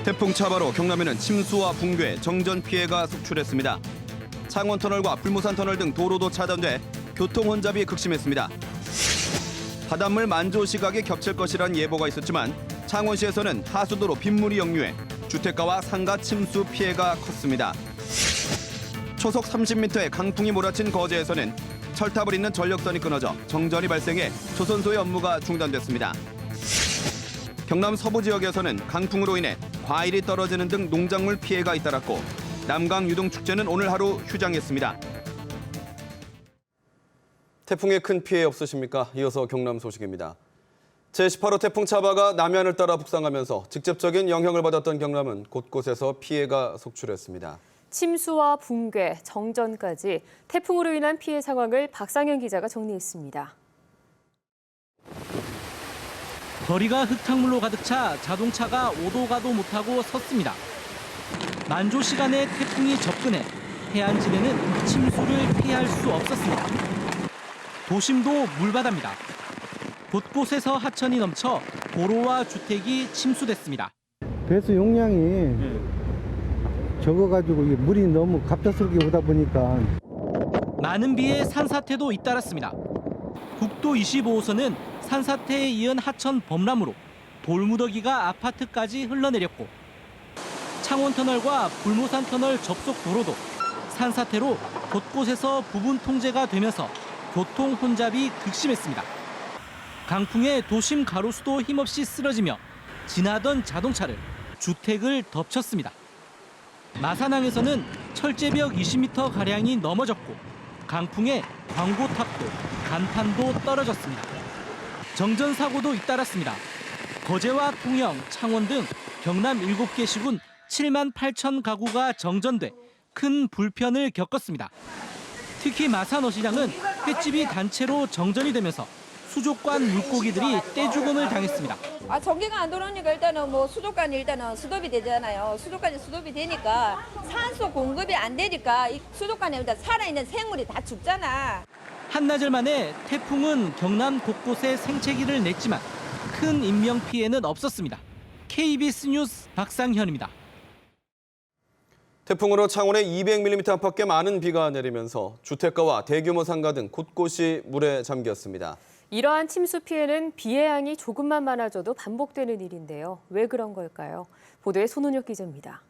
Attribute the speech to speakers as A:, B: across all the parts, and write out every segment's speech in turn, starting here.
A: 태풍 차바로 경남에는 침수와 붕괴, 정전 피해가 속출했습니다. 창원터널과 불모산터널 등 도로도 차단돼 교통 혼잡이 극심했습니다. 바닷물 만조 시각에 겹칠 것이란 예보가 있었지만 창원시에서는 하수도로 빗물이 역류해 주택가와 상가 침수 피해가 컸습니다. 초속 30m의 강풍이 몰아친 거제에서는 철탑을 잇는 전력선이 끊어져 정전이 발생해 조선소의 업무가 중단됐습니다. 경남 서부 지역에서는 강풍으로 인해 과일이 떨어지는 등 농작물 피해가 잇따랐고 남강 유동축제는 오늘 하루 휴장했습니다. 태풍에 큰 피해 없으십니까? 이어서 경남 소식입니다. 제18호 태풍 차바가 남해안을 따라 북상하면서 직접적인 영향을 받았던 경남은 곳곳에서 피해가 속출했습니다.
B: 침수와 붕괴, 정전까지 태풍으로 인한 피해 상황을 박상현 기자가 정리했습니다.
C: 거리가 흙탕물로 가득 차 자동차가 오도 가도 못하고 섰습니다. 만조 시간에 태풍이 접근해 해안지대는 침수를 피할 수 없었습니다. 도심도 물바다입니다. 곳곳에서 하천이 넘쳐 도로와 주택이 침수됐습니다.
D: 배수 용량이 적어가지고 물이 너무 갑작스럽게 오다 보니까
C: 많은 비에 산사태도 잇따랐습니다. 국도 25호선은 산사태에 이은 하천 범람으로 돌무더기가 아파트까지 흘러내렸고 창원터널과 불모산터널 접속 도로도 산사태로 곳곳에서 부분 통제가 되면서 교통 혼잡이 극심했습니다. 강풍에 도심 가로수도 힘없이 쓰러지며 지나던 자동차를 주택을 덮쳤습니다. 마산항에서는 철제벽 20m가량이 넘어졌고 강풍에 광고탑도 간판도 떨어졌습니다. 정전 사고도 잇따랐습니다. 거제와 통영, 창원 등 경남 7개 시군 7만 8천 가구가 정전돼 큰 불편을 겪었습니다. 특히 마산어시장은 횟집이 단체로 정전이 되면서 수족관 물고기들이 떼죽음을 당했습니다.
E: 전기가 안 들어오니까 일단은 수족관이 일단은 수도비 되잖아요. 수족관이 수도비 되니까 산소 공급이 안 되니까 이 수족관에 일단 살아있는 생물이 다 죽잖아.
C: 한나절 만에 태풍은 경남 곳곳에 생채기를 냈지만 큰 인명 피해는 없었습니다. KBS 뉴스 박상현입니다.
A: 태풍으로 창원에 200mm 안팎의 많은 비가 내리면서 주택가와 대규모 상가 등 곳곳이 물에 잠겼습니다.
B: 이러한 침수 피해는 비의 양이 조금만 많아져도 반복되는 일인데요. 왜 그런 걸까요? 보도에 손은혁 기자입니다.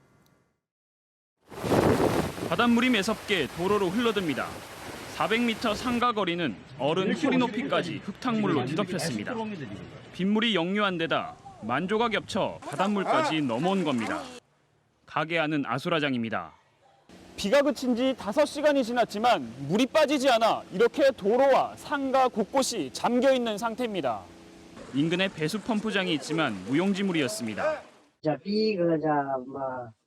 F: 바닷물이 매섭게 도로로 흘러듭니다. 400m 상가 거리는 어른 허리 높이까지 흙탕물로 뒤덮였습니다. 빗물이 역류한 데다 만조가 겹쳐 바닷물까지 넘어온 겁니다. 가게 안은 아수라장입니다.
G: 비가 그친 지 5시간이 지났지만 물이 빠지지 않아 이렇게 도로와 상가 곳곳이 잠겨 있는 상태입니다.
F: 인근에 배수 펌프장이 있지만 무용지물이었습니다.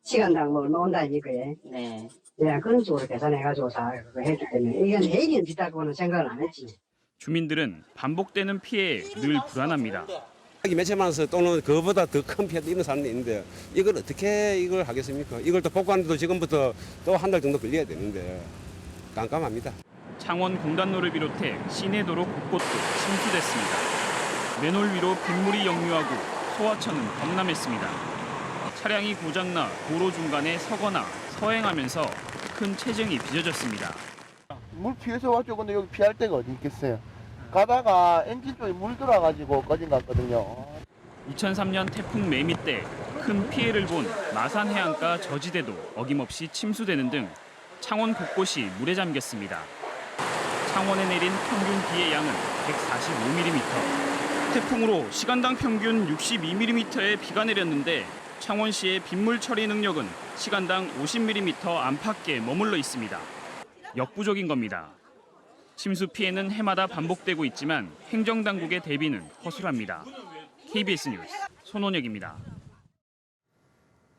H: 시간당 얼마 온다는 이거에. 네. 내가 그런 식으로 계산해가지고 다 했기 때문에 이건 내일은 비싸고는 생각을 안 했지.
F: 주민들은 반복되는 피해에 늘 불안합니다.
I: 몇천만 원 또는 그보다 더 큰 피해도 있는 사람이 있는데 이걸 어떻게 이걸 하겠습니까? 이걸 또 복구하는데도 지금부터 또 한 달 정도 걸려야 되는데 깜깜합니다.
F: 창원 공단로를 비롯해 시내도로 곳곳도 침수됐습니다. 맨홀 위로 빗물이 역류하고 소하천은 범람했습니다. 차량이 고장나 도로 중간에 서거나 서행하면서 큰 체증이 빚어졌습니다.
J: 물 피해서 왔죠. 근데 여기 피할 데가 어디 있겠어요. 가다가 엔진 쪽에 물 들어가지고 꺼진 것 같거든요.
F: 2003년 태풍 매미 때 큰 피해를 본 마산 해안가 저지대도 어김없이 침수되는 등 창원 곳곳이 물에 잠겼습니다. 창원에 내린 평균 비의 양은 145mm. 태풍으로 시간당 평균 62mm의 비가 내렸는데 창원시의 빗물 처리 능력은 시간당 50mm 안팎에 머물러 있습니다. 역부족인 겁니다. 침수 피해는 해마다 반복되고 있지만 행정당국의 대비는 허술합니다. KBS 뉴스 손원혁입니다.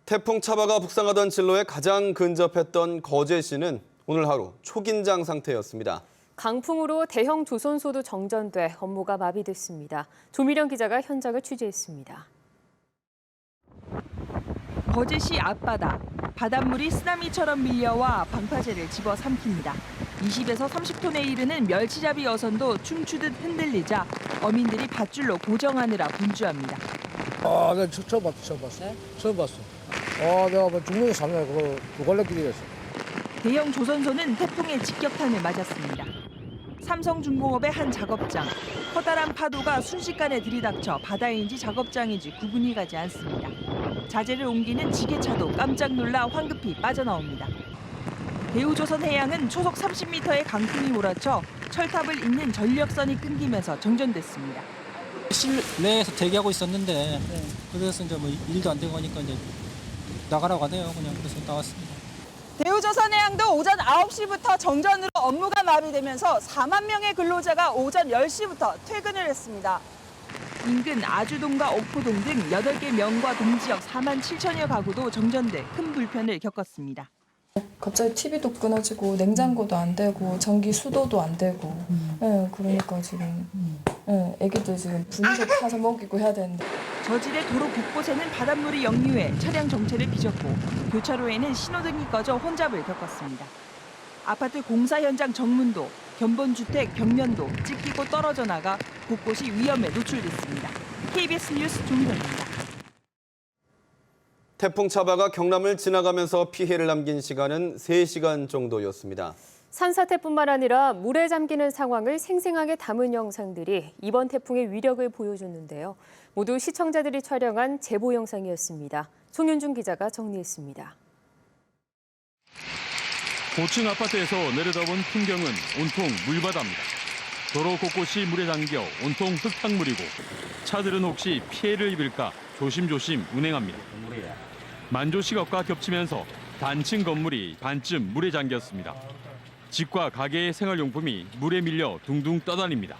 A: 태풍 차바가 북상하던 진로에 가장 근접했던 거제시는 오늘 하루 초긴장 상태였습니다.
B: 강풍으로 대형 조선소도 정전돼 업무가 마비됐습니다. 조미령 기자가 현장을 취재했습니다.
K: 거제시 앞바다, 바닷물이 쓰나미처럼 밀려와 방파제를 집어삼킵니다. 20에서 30톤에 이르는 멸치잡이 어선도 춤추듯 흔들리자 어민들이 밧줄로 고정하느라 분주합니다.
L: 아, 내가 처음 봤어. 처음 봤어. 내가 뭐 중국에 사는 그거 두 갈래길이었어.
K: 대형 조선소는 태풍의 직격탄을 맞았습니다. 삼성중공업의 한 작업장. 커다란 파도가 순식간에 들이닥쳐 바다인지 작업장인지 구분이 가지 않습니다. 자재를 옮기는 지게차도 깜짝 놀라 황급히 빠져나옵니다. 대우조선해양은 초속 30m의 강풍이 몰아쳐 철탑을 잇는 전력선이 끊기면서 정전됐습니다.
C: 실내에서 대기하고 있었는데 그래서 이제 뭐 일도 안 되고 하니까 이제 나가라고 하네요. 그냥 그래서 나왔습니다.
K: 대우조선해양도 오전 9시부터 정전으로 업무가 마비되면서 4만 명의 근로자가 오전 10시부터 퇴근을 했습니다. 인근 아주동과 옥포동 등 8개 명과 동지역 4만 7천여 가구도 정전돼 큰 불편을 겪었습니다.
M: 갑자기 TV도 끊어지고 냉장고도 안 되고 전기 수도도 안 되고 그러니까 지금 애기들 지금 분유도 타서 먹이고 해야 되는데
K: 저질의 도로 곳곳에는 바닷물이 역류해 차량 정체를 빚었고 교차로에는 신호등이 꺼져 혼잡을 겪었습니다. 아파트 공사 현장 정문도, 견본주택 벽면도 찢기고 떨어져 나가 곳곳이 위험에 노출됐습니다. KBS 뉴스 조미정입니다.
A: 태풍 차바가 경남을 지나가면서 피해를 남긴 시간은 3시간 정도였습니다.
B: 산사태뿐만 아니라 물에 잠기는 상황을 생생하게 담은 영상들이 이번 태풍의 위력을 보여줬는데요. 모두 시청자들이 촬영한 제보 영상이었습니다. 송윤중 기자가 정리했습니다.
F: 고층 아파트에서 내려다본 풍경은 온통 물바다입니다. 도로 곳곳이 물에 잠겨 온통 흙탕물이고 차들은 혹시 피해를 입을까 조심조심 운행합니다. 만조 시각과 겹치면서 단층 건물이 반쯤 물에 잠겼습니다. 집과 가게의 생활용품이 물에 밀려 둥둥 떠다닙니다.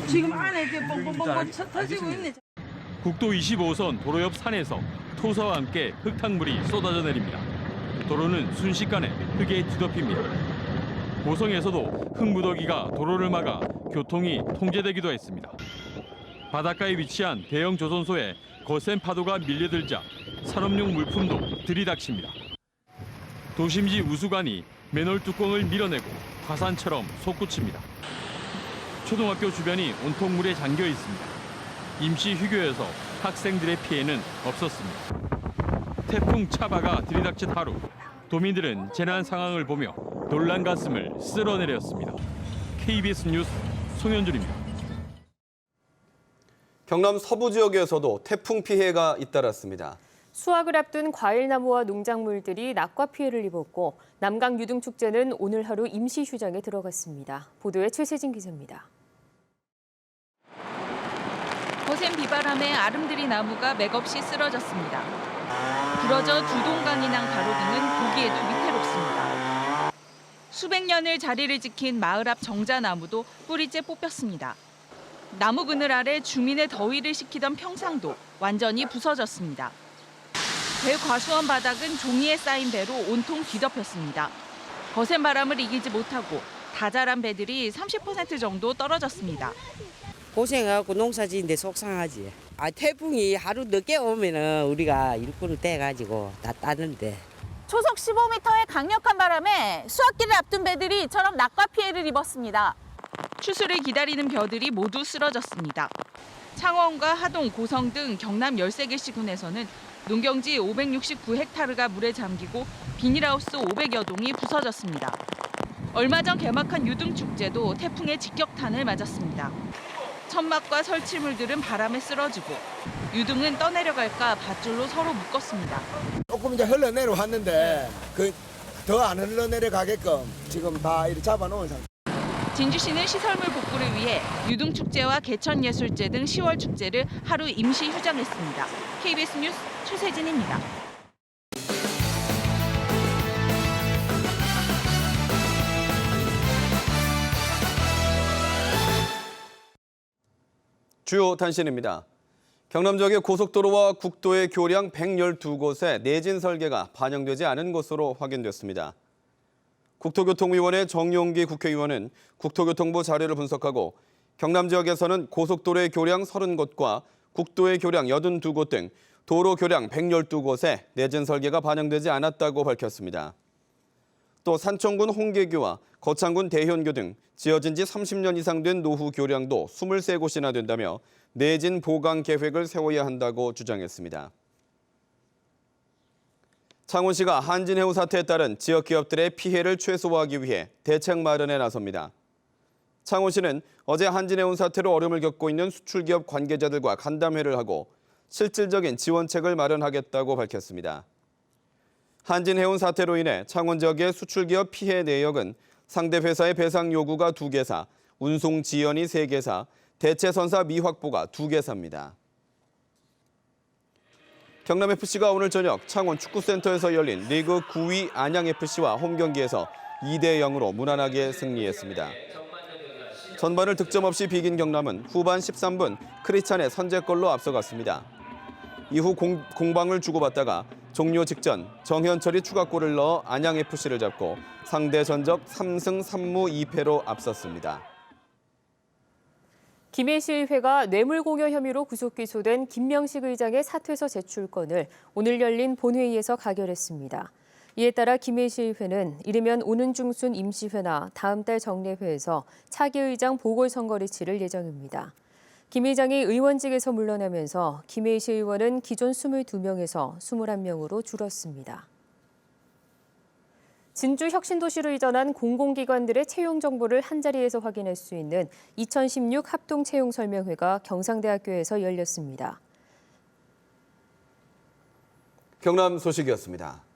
K: 지금 안에 이렇게 뻥뻥뻥 터지고 있네.
F: 국도 25호선 도로 옆 산에서 토사와 함께 흙탕물이 쏟아져 내립니다. 도로는 순식간에 흙에 뒤덮입니다. 고성에서도 흙무더기가 도로를 막아 교통이 통제되기도 했습니다. 바닷가에 위치한 대형 조선소에 거센 파도가 밀려들자 산업용 물품도 들이닥칩니다. 도심지 우수관이 맨홀 뚜껑을 밀어내고 화산처럼 솟구칩니다. 초등학교 주변이 온통 물에 잠겨 있습니다. 임시 휴교여서 학생들의 피해는 없었습니다. 태풍 차바가 들이닥친 하루, 도민들은 재난 상황을 보며 놀란 가슴을 쓸어내렸습니다. KBS 뉴스 송현준입니다.
A: 경남 서부 지역에서도 태풍 피해가 잇따랐습니다.
B: 수확을 앞둔 과일나무와 농작물들이 낙과 피해를 입었고 남강 유등축제는 오늘 하루 임시 휴장에 들어갔습니다. 보도에 최세진 기자입니다.
K: 거센 비바람에 아름드리 나무가 맥없이 쓰러졌습니다. 부러져 두 동강이 난 가로등은 보기에도 위태롭습니다. 수백 년을 자리를 지킨 마을 앞 정자나무도 뿌리째 뽑혔습니다. 나무 그늘 아래 주민의 더위를 식히던 평상도 완전히 부서졌습니다. 배 과수원 바닥은 종이에 쌓인 배로 온통 뒤덮였습니다. 거센 바람을 이기지 못하고 다 자란 배들이 30% 정도 떨어졌습니다.
N: 고생하고 농사 지는데 속상하지. 태풍이 하루 늦게 오면은 우리가 일꾼을 떼가지고 다 따는데.
K: 초속 15m의 강력한 바람에 수확기를 앞둔 배들이 이처럼 낙과 피해를 입었습니다. 추수를 기다리는 벼들이 모두 쓰러졌습니다. 창원과 하동, 고성 등 경남 13개 시군에서는 농경지 569헥타르가 물에 잠기고 비닐하우스 500여 동이 부서졌습니다. 얼마 전 개막한 유등축제도 태풍의 직격탄을 맞았습니다. 천막과 설치물들은 바람에 쓰러지고 유등은 떠내려갈까 밧줄로 서로 묶었습니다.
L: 조금 이제 흘러내려왔는데 더 안 흘러내려가게끔 지금 다 이렇게 잡아놓은 상태.
K: 진주시는 시설물 복구를 위해 유등축제와 개천예술제 등 10월 축제를 하루 임시 휴장했습니다. KBS 뉴스 최세진입니다.
A: 주요 단신입니다. 경남 지역의 고속도로와 국도의 교량 112곳에 내진 설계가 반영되지 않은 것으로 확인됐습니다. 국토교통위원회 정용기 국회의원은 국토교통부 자료를 분석하고 경남 지역에서는 고속도로의 교량 30곳과 국도의 교량 82곳 등 도로 교량 112곳에 내진 설계가 반영되지 않았다고 밝혔습니다. 또 산청군 홍계교와 거창군 대현교 등 지어진 지 30년 이상 된 노후 교량도 23곳이나 된다며 내진 보강 계획을 세워야 한다고 주장했습니다. 창원시가 한진해운 사태에 따른 지역 기업들의 피해를 최소화하기 위해 대책 마련에 나섭니다. 창원시는 어제 한진해운 사태로 어려움을 겪고 있는 수출기업 관계자들과 간담회를 하고 실질적인 지원책을 마련하겠다고 밝혔습니다. 한진해운 사태로 인해 창원 지역의 수출기업 피해 내역은 상대 회사의 배상 요구가 2개사, 운송 지연이 3개사, 대체선사 미확보가 2개사입니다. 경남FC가 오늘 저녁 창원 축구센터에서 열린 리그 9위 안양FC와 홈경기에서 2대0으로 무난하게 승리했습니다. 전반을 득점 없이 비긴 경남은 후반 13분 크리찬의 선제골로 앞서갔습니다. 이후 공방을 주고받다가 종료 직전 정현철이 추가골을 넣어 안양FC를 잡고 상대 전적 3승 3무 2패로 앞섰습니다.
B: 김해시의회가 뇌물공여 혐의로 구속 기소된 김명식 의장의 사퇴서 제출건을 오늘 열린 본회의에서 가결했습니다. 이에 따라 김해시의회는 이르면 오는 중순 임시회나 다음 달 정례회에서 차기 의장 보궐선거를 치를 예정입니다. 김 의장이 의원직에서 물러나면서 김해시 의원은 기존 22명에서 21명으로 줄었습니다. 진주 혁신도시로 이전한 공공기관들의 채용 정보를 한자리에서 확인할 수 있는 2016 합동채용설명회가 경상대학교에서 열렸습니다.
A: 경남 소식이었습니다.